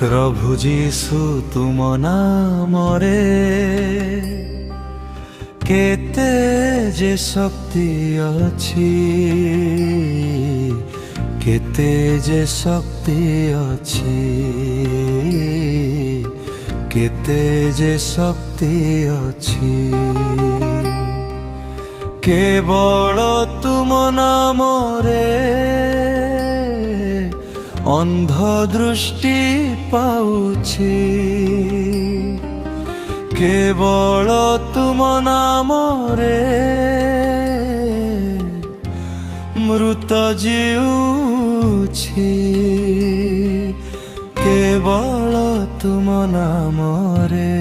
प्रभु जीशु तुम नामरे केते जे शक्ति अछि, केते जे शक्ति अछि, केते जे शक्ति अछि। केवल तुम नामरे अंध दृष्टि पाउछि, केवल तुम नामरे मृत जीउछि, केवल तुम नामरे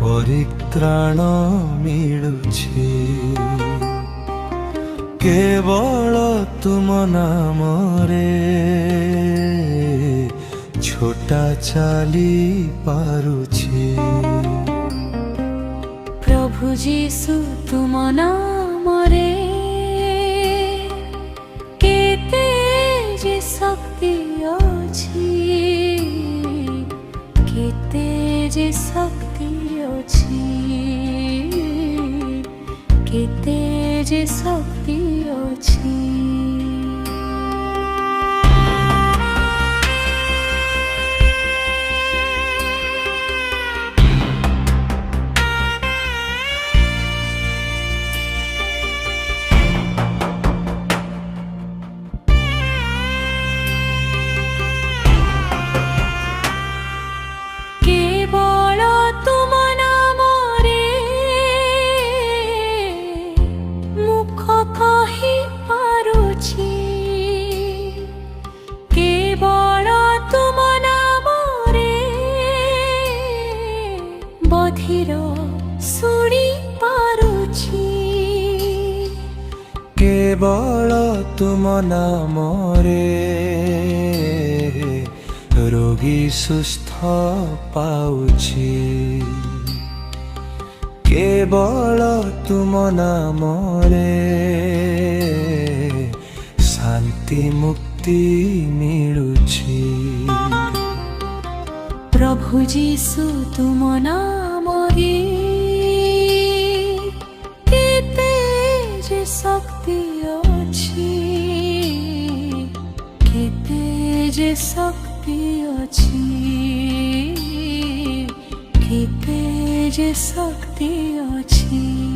परित्राण मिलुछि, केवल तुम नामरे छोटा चाली पारुछि। प्रभु जीशु तुम नामरे केते जे शक्ति अछि, केते जे शक्ति अछि, केते जे शक्ति अछि। केवल तुम नामरे मुख कहि पारुछि, केवल तुम नामरे बधिर शुणी पारुछि, केवल तुम नामरे रोगी सुस्थ पाउछि, केवल तुम नामरे शांति मुक्ति मिलुछि। प्रभु जीशु तुम नामरे केते जे शक्ति अछि, केते जे शक्ति अछि, केते जे शक्ति अछि।